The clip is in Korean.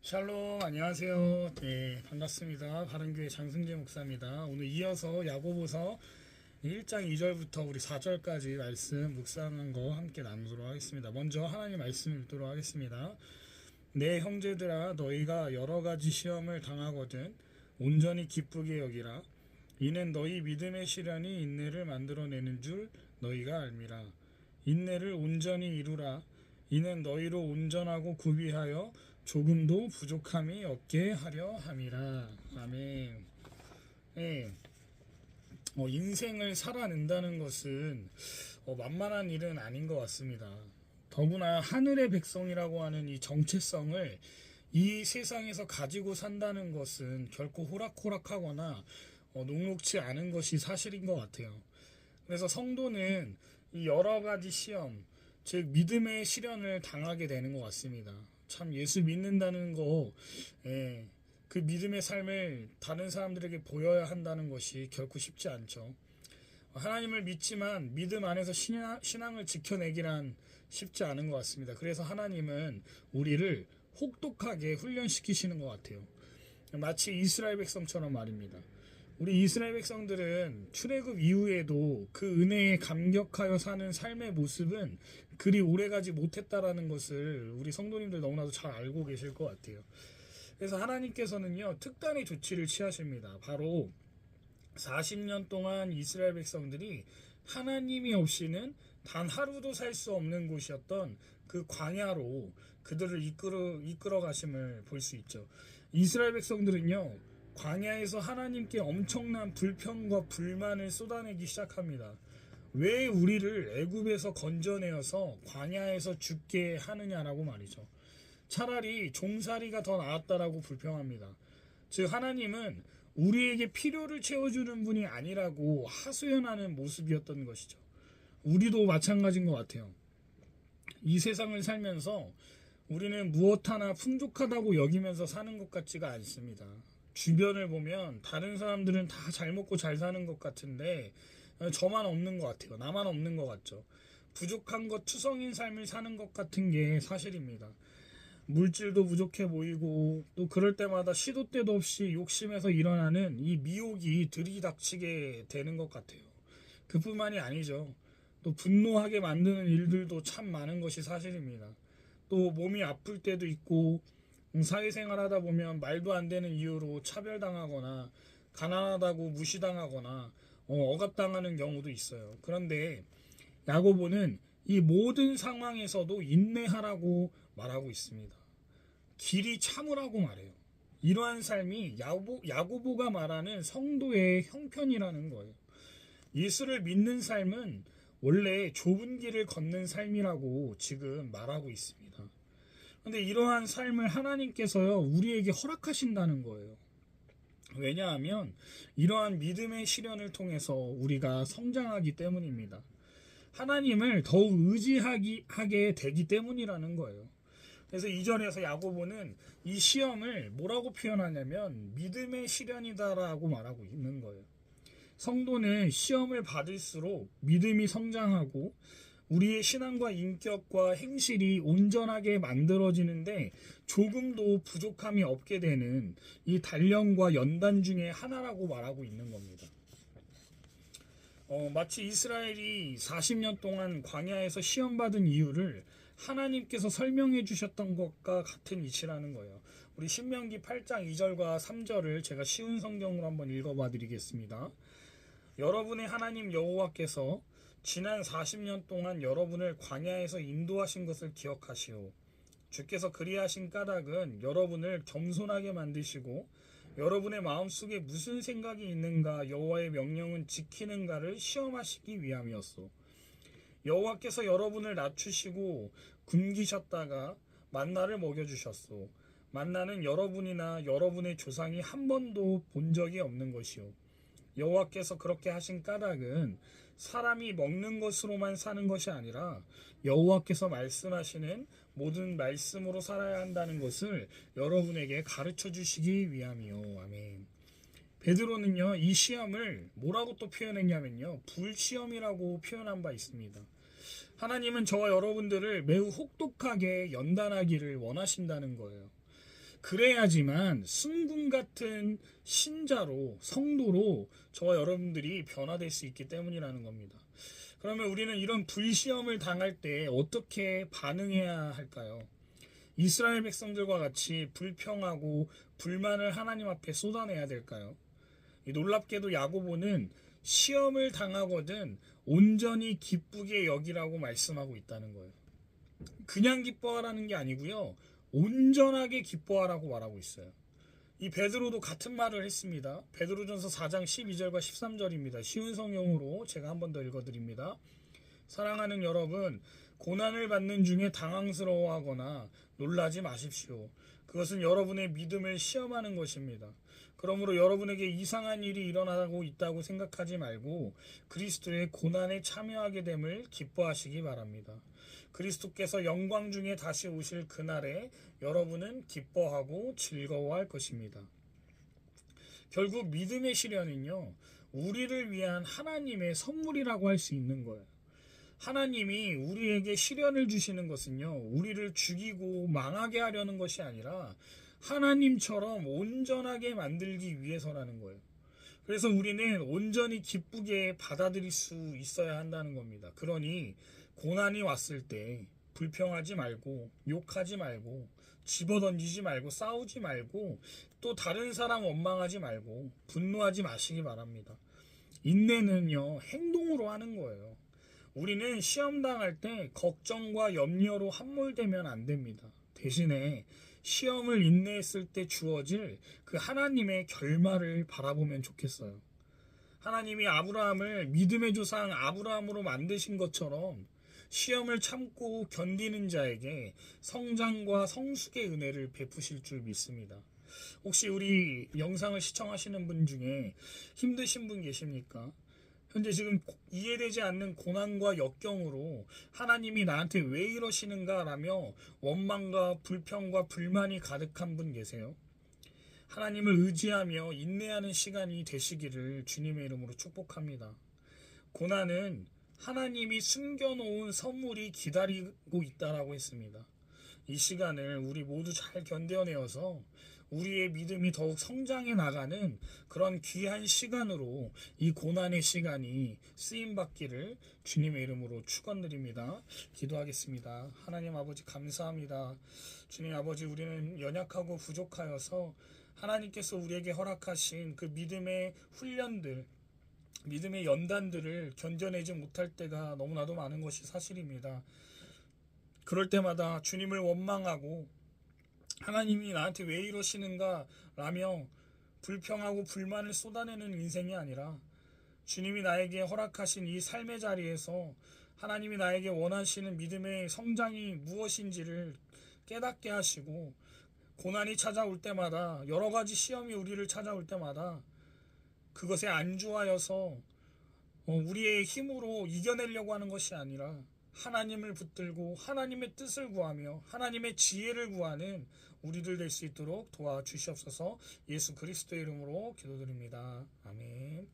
샬롬, 안녕하세요. 네, 반갑습니다. 바른교회 장승재 목사입니다. 오늘 이어서 야고보서 1장 2절부터 우리 4절까지 말씀 묵상한 거 함께 나누도록 하겠습니다. 먼저 하나님 말씀 읽도록 하겠습니다. 내 형제들아, 너희가 여러 가지 시험을 당하거든 온전히 기쁘게 여기라. 이는 너희 믿음의 시련이 인내를 만들어내는 줄 너희가 알미라. 인내를 온전히 이루라. 이는 너희로 온전하고 구비하여 조금도 부족함이 없게 하려 함이라. 아멘. 네. 인생을 살아낸다는 것은 만만한 일은 아닌 것 같습니다. 더구나 하늘의 백성이라고 하는 이 정체성을 이 세상에서 가지고 산다는 것은 결코 호락호락하거나 녹록치 않은 것이 사실인 것 같아요. 그래서 성도는 이 여러 가지 시험, 즉 믿음의 시련을 당하게 되는 것 같습니다. 참 예수 믿는다는 거, 그 믿음의 삶을 다른 사람들에게 보여야 한다는 것이 결코 쉽지 않죠. 하나님을 믿지만 믿음 안에서 신앙을 지켜내기란 쉽지 않은 것 같습니다. 그래서 하나님은 우리를 혹독하게 훈련시키시는 것 같아요. 마치 이스라엘 백성처럼 말입니다. 우리 이스라엘 백성들은 출애굽 이후에도 그 은혜에 감격하여 사는 삶의 모습은 그리 오래가지 못했다라는 것을 우리 성도님들 너무나도 잘 알고 계실 것 같아요. 그래서 하나님께서는요, 특단의 조치를 취하십니다. 바로 40년 동안 이스라엘 백성들이 하나님이 없이는 단 하루도 살 수 없는 곳이었던 그 광야로 그들을 이끌어 가심을 볼 수 있죠. 이스라엘 백성들은요, 광야에서 하나님께 엄청난 불평과 불만을 쏟아내기 시작합니다. 왜 우리를 애굽에서 건져내어서 광야에서 죽게 하느냐라고 말이죠. 차라리 종살이가 더 나았다라고 불평합니다. 즉 하나님은 우리에게 필요를 채워주는 분이 아니라고 하소연하는 모습이었던 것이죠. 우리도 마찬가지인 것 같아요. 이 세상을 살면서 우리는 무엇 하나 풍족하다고 여기면서 사는 것 같지가 않습니다. 주변을 보면 다른 사람들은 다 잘 먹고 잘 사는 것 같은데 저만 없는 것 같아요. 나만 없는 것 같죠. 부족한 것 투성인 삶을 사는 것 같은 게 사실입니다. 물질도 부족해 보이고 또 그럴 때마다 시도 때도 없이 욕심에서 일어나는 이 미혹이 들이닥치게 되는 것 같아요. 그뿐만이 아니죠. 또 분노하게 만드는 일들도 참 많은 것이 사실입니다. 또 몸이 아플 때도 있고 사회생활 하다 보면 말도 안 되는 이유로 차별당하거나 가난하다고 무시당하거나 억압당하는 경우도 있어요. 그런데 야고보는 이 모든 상황에서도 인내하라고 말하고 있습니다. 길이 참으라고 말해요. 이러한 삶이 야고보가 말하는 성도의 형편이라는 거예요. 예수를 믿는 삶은 원래 좁은 길을 걷는 삶이라고 지금 말하고 있습니다. 그런데 이러한 삶을 하나님께서요, 우리에게 허락하신다는 거예요. 왜냐하면 이러한 믿음의 시련을 통해서 우리가 성장하기 때문입니다. 하나님을 더욱 의지하게 되기 때문이라는 거예요. 그래서 이절에서 야고보는 이 시험을 뭐라고 표현하냐면 믿음의 시련이다라고 말하고 있는 거예요. 성도는 시험을 받을수록 믿음이 성장하고 우리의 신앙과 인격과 행실이 온전하게 만들어지는데 조금도 부족함이 없게 되는 이 단련과 연단 중에 하나라고 말하고 있는 겁니다. 마치 이스라엘이 40년 동안 광야에서 시험받은 이유를 하나님께서 설명해 주셨던 것과 같은 이치라는 거예요. 우리 신명기 8장 2절과 3절을 제가 쉬운 성경으로 한번 읽어봐 드리겠습니다. 여러분의 하나님 여호와께서 지난 40년 동안 여러분을 광야에서 인도하신 것을 기억하시오. 주께서 그리하신 까닭은 여러분을 겸손하게 만드시고 여러분의 마음속에 무슨 생각이 있는가 여호와의 명령은 지키는가를 시험하시기 위함이었소. 여호와께서 여러분을 낮추시고 굶기셨다가 만나를 먹여주셨소. 만나는 여러분이나 여러분의 조상이 한 번도 본 적이 없는 것이요. 여호와께서 그렇게 하신 까닭은 사람이 먹는 것으로만 사는 것이 아니라 여호와께서 말씀하시는 모든 말씀으로 살아야 한다는 것을 여러분에게 가르쳐 주시기 위함이요. 아멘. 베드로는요, 이 시험을 뭐라고 또 표현했냐면요, 불시험이라고 표현한 바 있습니다. 하나님은 저와 여러분들을 매우 혹독하게 연단하기를 원하신다는 거예요. 그래야지만 승분 같은 신자로, 성도로 저와 여러분들이 변화될 수 있기 때문이라는 겁니다. 그러면 우리는 이런 불시험을 당할 때 어떻게 반응해야 할까요? 이스라엘 백성들과 같이 불평하고 불만을 하나님 앞에 쏟아내야 될까요? 놀랍게도 야고보는 시험을 당하거든 온전히 기쁘게 여기라고 말씀하고 있다는 거예요. 그냥 기뻐하라는 게 아니고요, 온전하게 기뻐하라고 말하고 있어요. 이 베드로도 같은 말을 했습니다. 베드로전서 4장 12절과 13절입니다. 쉬운 성경으로 제가 한 번 더 읽어드립니다. 사랑하는 여러분, 고난을 받는 중에 당황스러워하거나 놀라지 마십시오. 그것은 여러분의 믿음을 시험하는 것입니다. 그러므로 여러분에게 이상한 일이 일어나고 있다고 생각하지 말고 그리스도의 고난에 참여하게 됨을 기뻐하시기 바랍니다. 그리스도께서 영광 중에 다시 오실 그날에 여러분은 기뻐하고 즐거워할 것입니다. 결국 믿음의 시련은요, 우리를 위한 하나님의 선물이라고 할 수 있는 거예요. 하나님이 우리에게 시련을 주시는 것은요, 우리를 죽이고 망하게 하려는 것이 아니라 하나님처럼 온전하게 만들기 위해서라는 거예요. 그래서 우리는 온전히 기쁘게 받아들일 수 있어야 한다는 겁니다. 그러니 고난이 왔을 때 불평하지 말고, 욕하지 말고, 집어던지지 말고, 싸우지 말고, 또 다른 사람 원망하지 말고 분노하지 마시기 바랍니다. 인내는요, 행동으로 하는 거예요. 우리는 시험 당할 때 걱정과 염려로 함몰되면 안 됩니다. 대신에 시험을 인내했을 때 주어질 그 하나님의 결말을 바라보면 좋겠어요. 하나님이 아브라함을 믿음의 조상 아브라함으로 만드신 것처럼 시험을 참고 견디는 자에게 성장과 성숙의 은혜를 베푸실 줄 믿습니다. 혹시 우리 영상을 시청하시는 분 중에 힘드신 분 계십니까? 현재 지금 이해되지 않는 고난과 역경으로 하나님이 나한테 왜 이러시는가 라며 원망과 불평과 불만이 가득한 분 계세요? 하나님을 의지하며 인내하는 시간이 되시기를 주님의 이름으로 축복합니다. 고난은 하나님이 숨겨놓은 선물이 기다리고 있다라고 했습니다. 이 시간을 우리 모두 잘 견뎌내어서 우리의 믿음이 더욱 성장해 나가는 그런 귀한 시간으로 이 고난의 시간이 쓰임받기를 주님의 이름으로 축원드립니다. 기도하겠습니다. 하나님 아버지 감사합니다. 주님 아버지, 우리는 연약하고 부족하여서 하나님께서 우리에게 허락하신 그 믿음의 훈련들, 믿음의 연단들을 견뎌내지 못할 때가 너무나도 많은 것이 사실입니다. 그럴 때마다 주님을 원망하고 하나님이 나한테 왜 이러시는가 라며 불평하고 불만을 쏟아내는 인생이 아니라 주님이 나에게 허락하신 이 삶의 자리에서 하나님이 나에게 원하시는 믿음의 성장이 무엇인지를 깨닫게 하시고, 고난이 찾아올 때마다, 여러 가지 시험이 우리를 찾아올 때마다 그것에 안주하여서 우리의 힘으로 이겨내려고 하는 것이 아니라 하나님을 붙들고 하나님의 뜻을 구하며 하나님의 지혜를 구하는 우리들 될 수 있도록 도와주시옵소서. 예수 그리스도의 이름으로 기도드립니다. 아멘.